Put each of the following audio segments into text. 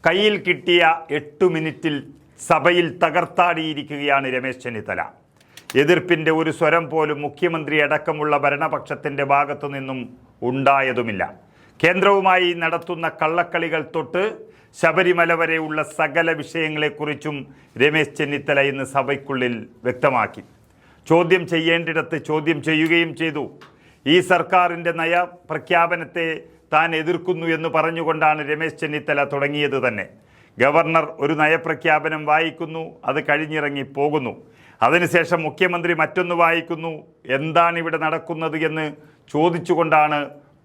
കയ്യിൽ കിട്ടിയ 8 മിനിറ്റിൽ സഭയിൽ തകർത്താടിയിരിക്കുകയാണ് രമേശ് ചെന്നിത്തല. എതിർപ്പിൻ്റെ ഒരു സ്വരം പോലും മുഖ്യമന്ത്രി അടക്കമുള്ള ഭരണപക്ഷത്തിൻ്റെ ഭാഗത്തു നിന്നും ഉണ്ടായതുമില്ല. കേന്ദ്രവുമായി നടത്തുന്ന കള്ളക്കളികൾ തൊട്ട് ശബരിമല വരെയുള്ള സകല വിഷയങ്ങളെക്കുറിച്ചും രമേശ് ചെന്നിത്തല ഇന്ന് സഭയ്ക്കുള്ളിൽ വ്യക്തമാക്കി. ചോദ്യം ചെയ്യേണ്ടിടത്ത് ചോദ്യം ചെയ്യുകയും ചെയ്തു. ഈ സർക്കാരിൻ്റെ നയപ്രഖ്യാപനത്തെ താൻ എതിർക്കുന്നു എന്ന് പറഞ്ഞുകൊണ്ടാണ് രമേശ് ചെന്നിത്തല തുടങ്ങിയത് തന്നെ. ഗവർണർ ഒരു നയപ്രഖ്യാപനം വായിക്കുന്നു, അത് കഴിഞ്ഞിറങ്ങി പോകുന്നു. അതിനുശേഷം മുഖ്യമന്ത്രി മറ്റൊന്ന് വായിക്കുന്നു. എന്താണ് ഇവിടെ നടക്കുന്നത് എന്ന് ചോദിച്ചുകൊണ്ടാണ്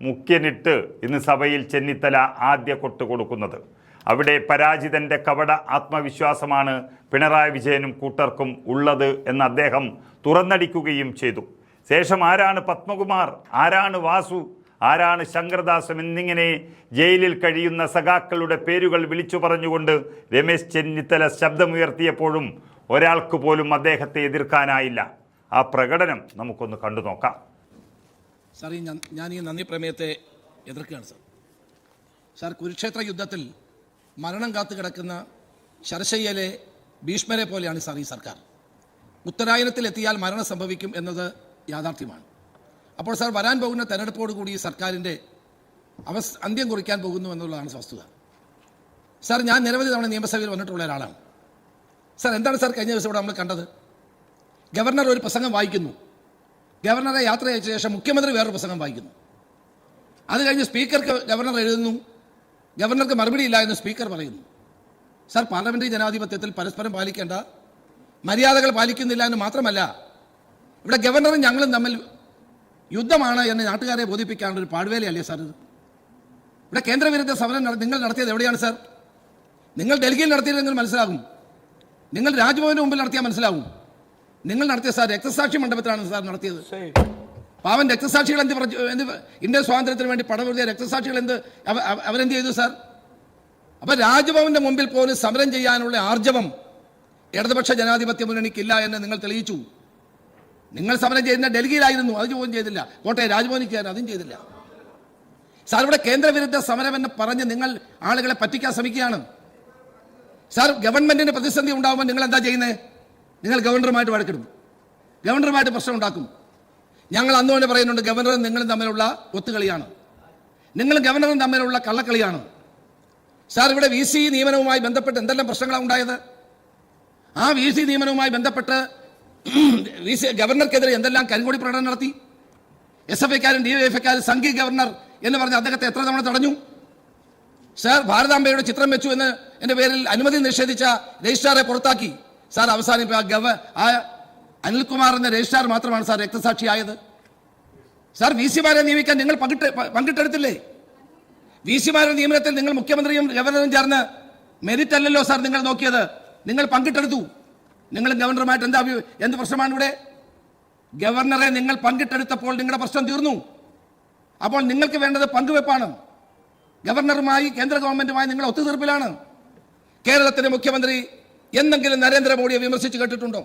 മുഖ്യനിട്ട് ഇന്ന് സഭയിൽ ചെന്നിത്തല ആദ്യ കൊട്ട് കൊടുക്കുന്നത്. അവിടെ പരാജിതൻ്റെ കപട ആത്മവിശ്വാസമാണ് പിണറായി വിജയനും കൂട്ടർക്കും ഉള്ളത് എന്ന് അദ്ദേഹം തുറന്നടിക്കുകയും ചെയ്തു. ശേഷം ആരാണ് പത്മകുമാർ, ആരാണ് വാസു, ആരാണ് ശങ്കർദാസ് എന്നിങ്ങനെ ജയിലിൽ കഴിയുന്ന സഖാക്കളുടെ പേരുകൾ വിളിച്ചു പറഞ്ഞുകൊണ്ട് രമേശ് ചെന്നിത്തല ശബ്ദമുയർത്തിയപ്പോഴും ഒരാൾക്ക് പോലും അദ്ദേഹത്തെ എതിർക്കാനായില്ല. ആ പ്രകടനം നമുക്കൊന്ന് കണ്ടു നോക്കാം. സാർ, ഞാൻ ഈ നന്ദി പ്രമേയത്തെ എതിർക്കുകയാണ് സാർ. കുരുക്ഷേത്ര യുദ്ധത്തിൽ മരണം കാത്തു കിടക്കുന്ന ശരശയ്യയിലെ ഭീഷ്മരെ പോലെയാണ് സാർ ഈ സർക്കാർ. ഉത്തരായനത്തിലെത്തിയാൽ മരണം സംഭവിക്കും എന്നത് യാഥാർത്ഥ്യമാണ്. അപ്പോൾ സാർ, വരാൻ പോകുന്ന തെരഞ്ഞെടുപ്പോടുകൂടി ഈ സർക്കാരിൻ്റെ അന്ത്യം കുറിക്കാൻ പോകുന്നു എന്നുള്ളതാണ് വസ്തുത. സാർ, ഞാൻ നിരവധി തവണ നിയമസഭയിൽ വന്നിട്ടുള്ള ഒരാളാണ്. സാർ, എന്താണ് സാർ കഴിഞ്ഞ ദിവസം ഇവിടെ നമ്മൾ കണ്ടത്? ഗവർണർ ഒരു പ്രസംഗം വായിക്കുന്നു, ഗവർണറെ യാത്ര അയച്ച ശേഷം മുഖ്യമന്ത്രി വേറൊരു പ്രസംഗം വായിക്കുന്നു. അത് കഴിഞ്ഞ് സ്പീക്കർക്ക് ഗവർണർ എഴുതുന്നു, ഗവർണർക്ക് മറുപടി ഇല്ല എന്ന് സ്പീക്കർ പറയുന്നു. സാർ, പാർലമെന്ററി ജനാധിപത്യത്തിൽ പരസ്പരം പാലിക്കേണ്ട മര്യാദകൾ പാലിക്കുന്നില്ല എന്ന് മാത്രമല്ല, ഇവിടെ ഗവർണറും ഞങ്ങളും തമ്മിൽ യുദ്ധമാണ് എന്ന് നാട്ടുകാരെ ബോധിപ്പിക്കാനുള്ള ഒരു പാഴ്വേലയല്ലേ സാർ ഇത്? ഇവിടെ കേന്ദ്രവിരുദ്ധ സമരം നിങ്ങൾ നടത്തിയത് എവിടെയാണ് സാർ? നിങ്ങൾ ഡൽഹിയിൽ നടത്തിയതെങ്കിൽ മനസ്സിലാകും, നിങ്ങൾ രാജ്ഭവന് മുമ്പിൽ നടത്തിയാൽ മനസ്സിലാവും. നിങ്ങൾ നടത്തിയ സാർ രക്തസാക്ഷി മണ്ഡപത്തിലാണ് സാർ നടത്തിയത്. പാവൻ രക്തസാക്ഷികൾ ഇന്ത്യൻ സ്വാതന്ത്ര്യത്തിന് വേണ്ടി പടമെഴുതിയ രക്തസാക്ഷികൾ അവരെന്ത് ചെയ്തു സാർ? അപ്പൊ രാജ്ഭവന്റെ മുമ്പിൽ പോലും സമരം ചെയ്യാനുള്ള ആർജവം ഇടതുപക്ഷ ജനാധിപത്യ മുന്നണിക്കില്ല എന്ന് നിങ്ങൾ തെളിയിച്ചു. നിങ്ങൾ സമരം ചെയ്യുന്ന ഡൽഹിയിലായിരുന്നു, അത് ചോദ്യം ചെയ്തില്ല. കോട്ടയം രാജ്ഭവനിൽ ചെയ്യാൻ അതും ചെയ്തില്ല. സാർ, ഇവിടെ കേന്ദ്രവിരുദ്ധ സമരം എന്ന് പറഞ്ഞ് നിങ്ങൾ ആളുകളെ പറ്റിക്കാൻ ശ്രമിക്കുകയാണ്. സാർ, ഗവൺമെന്റിന് പ്രതിസന്ധി ഉണ്ടാകുമ്പോൾ നിങ്ങൾ എന്താ ചെയ്യുന്നത്? നിങ്ങൾ ഗവർണറുമായിട്ട് വഴക്കിടും, ഗവർണറുമായിട്ട് പ്രശ്നം ഉണ്ടാക്കും. ഞങ്ങൾ അന്ന് തന്നെ പറയുന്നുണ്ട്, ഗവർണറും നിങ്ങളും തമ്മിലുള്ള ഒത്തുകളിയാണ്, നിങ്ങളും ഗവർണറും തമ്മിലുള്ള കള്ളക്കളിയാണ്. സാർ, ഇവിടെ VC നിയമനവുമായി ബന്ധപ്പെട്ട് എന്തെല്ലാം പ്രശ്നങ്ങളാണ് ഉണ്ടായത്? ആ VC നിയമനവുമായി ബന്ധപ്പെട്ട് ഗവർണർക്കെതിരെ എന്തെല്ലാം കരിങ്കൊടി പ്രകടനം നടത്തി. SFIക്കാരും DYFIക്കാരും സംഘീയ ഗവർണർ എന്ന് പറഞ്ഞ് അദ്ദേഹത്തെ എത്ര തവണ തടഞ്ഞു? സാർ, ഭാരതാംബയുടെ ചിത്രം വെച്ചു എന്ന് എൻ്റെ പേരിൽ അനുമതി നിഷേധിച്ച രജിസ്ട്രാറെ പുറത്താക്കി. സാർ, അവസാനം ആ അനിൽകുമാർ എന്ന രജിസ്ട്രാർ മാത്രമാണ് സാർ രക്തസാക്ഷിയായത്. സാർ, VCമാരെ നിയമിക്കാൻ നിങ്ങൾ പങ്കിട്ടെടുത്തില്ലേ? VCമാരുടെ നിയമനത്തിൽ നിങ്ങൾ മുഖ്യമന്ത്രിയും ഗവർണറും ചേർന്ന് മെരിറ്റ് അല്ലല്ലോ സാർ നിങ്ങൾ നോക്കിയത്, നിങ്ങൾ പങ്കിട്ടെടുത്തു. നിങ്ങൾ ഗവർണറുമായിട്ട് എന്ത് പ്രശ്നമാണ് ഇവിടെ? ഗവർണറെ നിങ്ങൾ പങ്കിട്ടെടുത്തപ്പോൾ നിങ്ങളുടെ പ്രശ്നം തീർന്നു. അപ്പോൾ നിങ്ങൾക്ക് വേണ്ടത് പങ്കുവെപ്പാണ്. ഗവർണറുമായി കേന്ദ്ര ഗവൺമെന്റുമായി നിങ്ങൾ ഒത്തുതീർപ്പിലാണ്. കേരളത്തിലെ മുഖ്യമന്ത്രി എന്തെങ്കിലും നരേന്ദ്രമോദിയെ വിമർശിച്ച് കേട്ടിട്ടുണ്ടോ?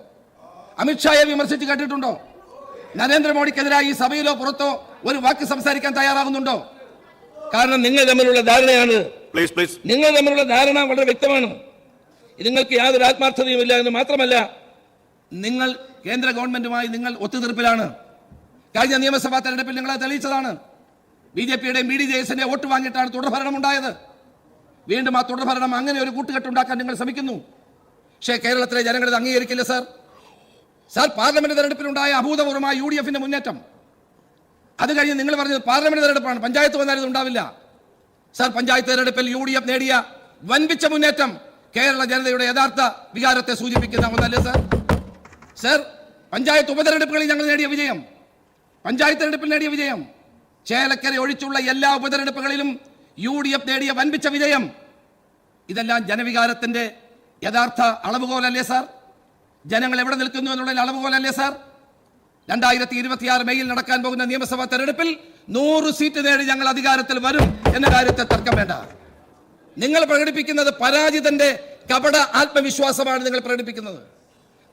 അമിത്ഷായെ വിമർശിച്ച് കേട്ടിട്ടുണ്ടോ? നരേന്ദ്രമോദിക്കെതിരായി ഈ സഭയിലോ പുറത്തോ ഒരു വാക്ക് സംസാരിക്കാൻ തയ്യാറാകുന്നുണ്ടോ? കാരണം നിങ്ങൾ തമ്മിലുള്ള ധാരണയാണ്, നിങ്ങൾ തമ്മിലുള്ള ധാരണ വളരെ വ്യക്തമാണ്. നിങ്ങൾക്ക് യാതൊരു ആത്മാർത്ഥതയുമില്ല എന്ന് മാത്രമല്ല, നിങ്ങൾ കേന്ദ്ര ഗവൺമെന്റുമായി നിങ്ങൾ ഒത്തുതീർപ്പിലാണ്. കഴിഞ്ഞ നിയമസഭാ തെരഞ്ഞെടുപ്പിൽ നിങ്ങൾ തെളിയിച്ചതാണ്. BJPയുടെയും BDJSന്റെ വോട്ട് വാങ്ങിയിട്ടാണ് തുടർഭരണം ഉണ്ടായത്. വീണ്ടും ആ തുടർഭരണം അങ്ങനെ ഒരു കൂട്ടുകെട്ടുണ്ടാക്കാൻ നിങ്ങൾ ശ്രമിക്കുന്നു. പക്ഷേ കേരളത്തിലെ ജനങ്ങൾ ഇത് അംഗീകരിക്കില്ല സാർ. സാർ, പാർലമെന്റ് തെരഞ്ഞെടുപ്പിലുണ്ടായ അഭൂതപൂർവമായ UDFന്റെ മുന്നേറ്റം, അത് കഴിഞ്ഞ് നിങ്ങൾ പറഞ്ഞത് പാർലമെന്റ് തെരഞ്ഞെടുപ്പാണ്, പഞ്ചായത്ത് വന്നാൽ ഇത് ഉണ്ടാവില്ല. സാർ, പഞ്ചായത്ത് തെരഞ്ഞെടുപ്പിൽ UDF നേടിയ വൻപിച്ച മുന്നേറ്റം കേരള ജനതയുടെ യഥാർത്ഥ വികാരത്തെ സൂചിപ്പിക്കുന്ന ഒന്നല്ലേ സാർ? സാർ, പഞ്ചായത്ത് ഉപതെരഞ്ഞെടുപ്പുകളിൽ ഞങ്ങൾ നേടിയ വിജയം, പഞ്ചായത്ത് തെരഞ്ഞെടുപ്പിൽ നേടിയ വിജയം, ചേലക്കര ഒഴിച്ചുള്ള എല്ലാ ഉപതെരഞ്ഞെടുപ്പുകളിലും UDF നേടിയ വൻപിച്ച വിജയം, ഇതെല്ലാം ജനവികാരത്തിന്റെ യഥാർത്ഥ അളവുകോലല്ലേ സാർ? ജനങ്ങൾ എവിടെ നിൽക്കുന്നു എന്നുള്ള അളവുകോലല്ലേ സാർ? 2026 മെയ്യിൽ നടക്കാൻ പോകുന്ന നിയമസഭാ തെരഞ്ഞെടുപ്പിൽ 100 സീറ്റ് നേടി ഞങ്ങൾ അധികാരത്തിൽ വരും എന്ന കാര്യത്തെ തർക്കം വേണ്ട. നിങ്ങൾ പ്രകടിപ്പിക്കുന്നത് പരാജിതന്റെ കപട ആത്മവിശ്വാസമാണ്. നിങ്ങൾ പ്രകടിപ്പിക്കുന്നത്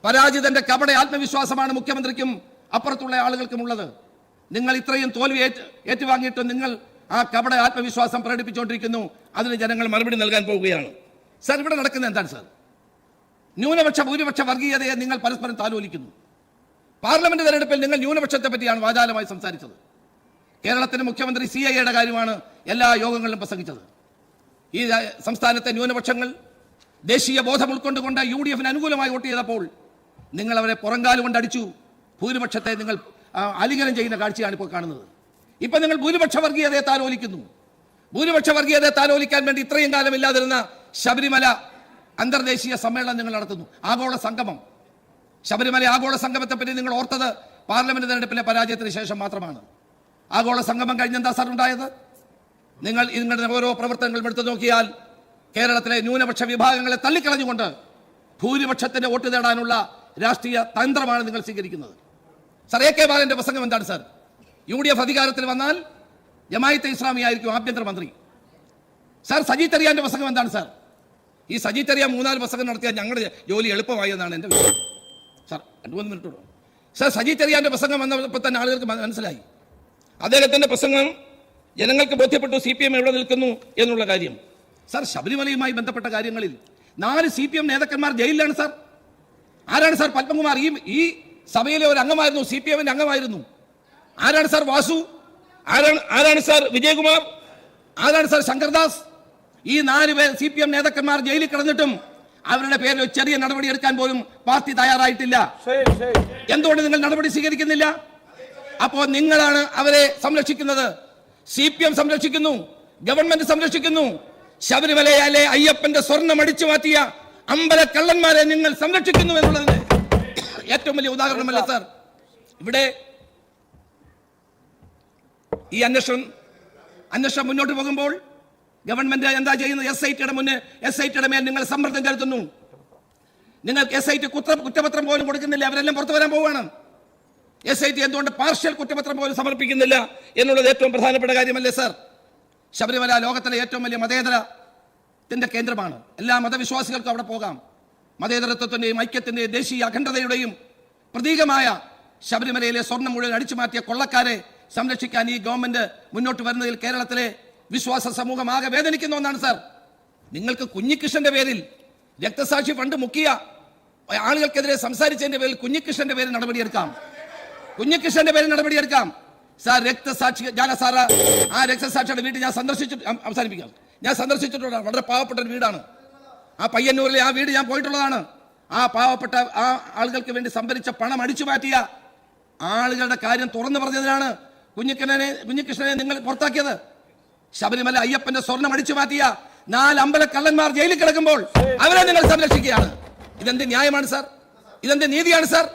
പരാജിതന്റെ കപട ആത്മവിശ്വാസമാണ് മുഖ്യമന്ത്രിക്കും അപ്പുറത്തുള്ള ആളുകൾക്കും ഉള്ളത്. നിങ്ങൾ ഇത്രയും തോൽവി ഏറ്റുവാങ്ങിയിട്ട് നിങ്ങൾ ആ കപട ആത്മവിശ്വാസം പ്രകടിപ്പിച്ചുകൊണ്ടിരിക്കുന്നു. അതിന് ജനങ്ങൾ മറുപടി നൽകാൻ പോവുകയാണ്. സാർ ഇവിടെ നടക്കുന്നത് എന്താണ് സാർ? ന്യൂനപക്ഷ ഭൂരിപക്ഷ വർഗീയതയെ നിങ്ങൾ പരസ്പരം താലോലിക്കുന്നു. പാർലമെന്റ് തെരഞ്ഞെടുപ്പിൽ നിങ്ങൾ ന്യൂനപക്ഷത്തെ പറ്റിയാണ് വാചാലമായി സംസാരിച്ചത്. കേരളത്തിന്റെ മുഖ്യമന്ത്രി CIAയുടെ കാര്യമാണ് എല്ലാ യോഗങ്ങളിലും പ്രസംഗിച്ചത്. ഈ സംസ്ഥാനത്തെ ന്യൂനപക്ഷങ്ങൾ ദേശീയ ബോധം ഉൾക്കൊണ്ടുകൊണ്ട് UDFന് അനുകൂലമായി വോട്ട് ചെയ്തപ്പോൾ നിങ്ങൾ അവരെ പുറങ്കാലുകൊണ്ട് അടിച്ചു. ഭൂരിപക്ഷത്തെ നിങ്ങൾ ആലിംഗനം ചെയ്യുന്ന കാഴ്ചയാണ് ഇപ്പോൾ കാണുന്നത്. ഇപ്പൊ നിങ്ങൾ ഭൂരിപക്ഷ വർഗീയതയെ താലോലിക്കുന്നു. ഭൂരിപക്ഷ വർഗീയതയെ താലോലിക്കാൻ വേണ്ടി ഇത്രയും കാലം ഇല്ലാതിരുന്ന ശബരിമല അന്തർദേശീയ സമ്മേളനം നിങ്ങൾ നടത്തുന്നു. ആഗോള സംഗമം. ശബരിമല ആഗോള സംഗമത്തെ പറ്റി നിങ്ങൾ ഓർത്തത് പാർലമെന്റ് തെരഞ്ഞെടുപ്പിലെ പരാജയത്തിന് ശേഷം മാത്രമാണ്. ആഗോള സംഗമം കഴിഞ്ഞെന്താ സാർ ഉണ്ടായത്? നിങ്ങൾ നിങ്ങളുടെ ഓരോ പ്രവർത്തനങ്ങളും എടുത്തു നോക്കിയാൽ കേരളത്തിലെ ന്യൂനപക്ഷ വിഭാഗങ്ങളെ തള്ളിക്കളഞ്ഞുകൊണ്ട് ഭൂരിപക്ഷത്തിന്റെ വോട്ട് നേടാനുള്ള രാഷ്ട്രീയ തന്ത്രമാണ് നിങ്ങൾ സ്വീകരിക്കുന്നത്. സാർ, AK ബാലന്റെ പ്രസംഗം എന്താണ് സാർ? UDF അധികാരത്തിൽ വന്നാൽ ജമാഅത്തെ ഇസ്ലാമി ആയിരിക്കും ആഭ്യന്തരമന്ത്രി. സാർ, സജി ചെറിയാന്റെ പ്രസംഗം എന്താണ് സാർ? ഈ സജി ചെറിയ 3-4 പ്രസംഗം നടത്തിയാൽ ഞങ്ങളുടെ ജോലി എളുപ്പമായി എന്നാണ് എൻ്റെ വിശ്വാസം. Sir, 2-3 minute sir. സജി ചെറിയാന്റെ പ്രസംഗം വന്നപ്പോൾ തന്നെ ആളുകൾക്ക് മനസ്സിലായി. അദ്ദേഹത്തിന്റെ പ്രസംഗം ജനങ്ങൾക്ക് ബോധ്യപ്പെട്ടു CPM എവിടെ നിൽക്കുന്നു എന്നുള്ള കാര്യം. സാർ, ശബരിമലയുമായി ബന്ധപ്പെട്ട കാര്യങ്ങളിൽ 4 CPM നേതാക്കന്മാർ ജയിലിലാണ് സാർ. ആരാണ് സാർ? പത്മകുമാർ ഈ സഭയിലെ ഒരു അംഗമായിരുന്നു, CPMന്റെ അംഗമായിരുന്നു. ആരാണ് സാർ? വാസു. ആരാണ് സാർ? വിജയകുമാർ. ആരാണ് സാർ? ശങ്കർദാസ്. ഈ 4 പേർ CPM നേതാക്കന്മാർ ജയിലിൽ കിടന്നിട്ടും അവരുടെ പേരിൽ ഒരു ചെറിയ നടപടി എടുക്കാൻ പോലും പാർട്ടി തയ്യാറായിട്ടില്ല. എന്തുകൊണ്ട് നിങ്ങൾ നടപടി സ്വീകരിക്കുന്നില്ല? അപ്പോൾ നിങ്ങളാണ് അവരെ സംരക്ഷിക്കുന്നത്. CPM സംരക്ഷിക്കുന്നു, ഗവൺമെന്റ് സംരക്ഷിക്കുന്നു. ശബരിമലയിലെ അയ്യപ്പന്റെ സ്വർണം അടിച്ചു മാറ്റിയ അമ്പല കള്ളന്മാരെ നിങ്ങൾ സംരക്ഷിക്കുന്നു എന്നുള്ളതിന് ഏറ്റവും വലിയ ഉദാഹരണമല്ല സാർ? ഇവിടെ ഈ അന്വേഷണം മുന്നോട്ട് പോകുമ്പോൾ ഗവൺമെന്റ് എന്താ ചെയ്യുന്നത്? SITയുടെ മേൽ നിങ്ങൾ സമ്മർദ്ദം ചെലുത്തുന്നു. നിങ്ങൾക്ക് SIT കുറ്റപത്രം പോലും കൊടുക്കുന്നില്ല. അവരെല്ലാം പുറത്തു വരാൻ പോവുകയാണ്. SIT എന്തുകൊണ്ട് പാർഷ്യൽ കുറ്റപത്രം പോലും സമർപ്പിക്കുന്നില്ല എന്നുള്ളത് ഏറ്റവും പ്രധാനപ്പെട്ട കാര്യമല്ലേ സാർ? ശബരിമല ലോകത്തിലെ ഏറ്റവും വലിയ മതേതരത്തിന്റെ കേന്ദ്രമാണ്. എല്ലാ മതവിശ്വാസികൾക്കും അവിടെ പോകാം. മതേതരത്വത്തിന്റെയും ഐക്യത്തിന്റെയും ദേശീയ അഖണ്ഡതയുടെയും പ്രതീകമായ ശബരിമലയിലെ സ്വർണം മുഴുവൻ അടിച്ചു മാറ്റിയ കൊള്ളക്കാരെ സംരക്ഷിക്കാൻ ഈ ഗവൺമെന്റ് മുന്നോട്ട് വരുന്നതിൽ കേരളത്തിലെ വിശ്വാസ സമൂഹം ആകെ വേദനിക്കുന്ന ഒന്നാണ് സാർ. നിങ്ങൾക്ക് കുഞ്ഞികൃഷ്ണന്റെ പേരിൽ രക്തസാക്ഷി ഫണ്ട് മുക്കിയ ആളുകൾക്കെതിരെ സംസാരിച്ചതിന്റെ പേരിൽ കുഞ്ഞികൃഷ്ണന്റെ പേരിൽ നടപടിയെടുക്കാം. സാർ, രക്തസാക്ഷി സാറ് ആ രക്തസാക്ഷിയുടെ വീട് ഞാൻ സന്ദർശിച്ചിട്ടുള്ള വളരെ പാവപ്പെട്ട ഒരു വീടാണ്. ആ പയ്യന്നൂരിലെ ആ വീട് ഞാൻ പോയിട്ടുള്ളതാണ്. ആ പാവപ്പെട്ട ആ ആളുകൾക്ക് വേണ്ടി സംഭരിച്ച പണം അടിച്ചു മാറ്റിയ ആളുകളുടെ കാര്യം തുറന്നു പറഞ്ഞതിനാണ് കുഞ്ഞികൃഷ്ണനെ നിങ്ങൾ പുറത്താക്കിയത്. ശബരിമല അയ്യപ്പന്റെ സ്വർണം അടിച്ചു മാറ്റിയ 4 അമ്പല കള്ളന്മാർ ജയിലിൽ കിടക്കുമ്പോൾ അവരെ നിങ്ങൾ സംരക്ഷിക്കുകയാണ്. ഇതെന്ത് ന്യായമാണ് സാർ? ഇതെന്ത് നീതിയാണ് സാർ?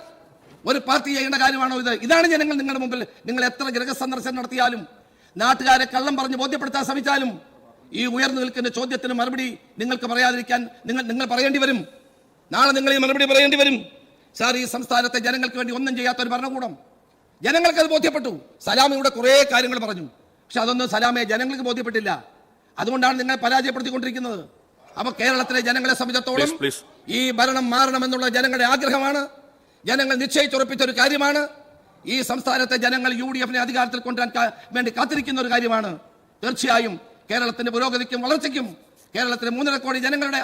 ഒരു പാർട്ടി ചെയ്യേണ്ട കാര്യമാണോ ഇത്? ഇതാണ് ജനങ്ങൾ നിങ്ങളുടെ മുമ്പിൽ. നിങ്ങൾ എത്ര ഗൃഹസന്ദർശനം നടത്തിയാലും നാട്ടുകാരെ കള്ളം പറഞ്ഞ് ബോധ്യപ്പെടുത്താൻ ശ്രമിച്ചാലും ഈ ഉയർന്നു നിൽക്കുന്ന ചോദ്യത്തിന് മറുപടി നിങ്ങൾക്ക് പറയാതിരിക്കാൻ നിങ്ങൾ പറയേണ്ടി വരും. നാളെ നിങ്ങൾ ഈ മറുപടി പറയേണ്ടി വരും. സാർ, ഈ സംസ്ഥാനത്തെ ജനങ്ങൾക്ക് വേണ്ടി ഒന്നും ചെയ്യാത്ത ഒരു ഭരണകൂടം. ജനങ്ങൾക്ക് അത് ബോധ്യപ്പെട്ടു. സലാമയുടെ കുറേ കാര്യങ്ങൾ പറഞ്ഞു, പക്ഷെ അതൊന്നും സലാമയെ ജനങ്ങൾക്ക് ബോധ്യപ്പെട്ടില്ല. അതുകൊണ്ടാണ് നിങ്ങൾ പരാജയപ്പെടുത്തിക്കൊണ്ടിരിക്കുന്നത്. അപ്പൊ കേരളത്തിലെ ജനങ്ങളെ സംബന്ധിച്ചിടത്തോളം ഈ ഭരണം മാറണമെന്നുള്ള ജനങ്ങളുടെ ആഗ്രഹമാണ്. ജനങ്ങൾ നിശ്ചയിച്ചുറപ്പിച്ച ഒരു കാര്യമാണ്. ഈ സംസ്ഥാനത്തെ ജനങ്ങൾ UDFനെ അധികാരത്തിൽ കൊണ്ടുവരാൻ വേണ്ടി കാത്തിരിക്കുന്ന ഒരു കാര്യമാണ്. തീർച്ചയായും കേരളത്തിന്റെ പുരോഗതിക്കും വളർച്ചയ്ക്കും കേരളത്തിലെ 3.5 കോടി ജനങ്ങളുടെ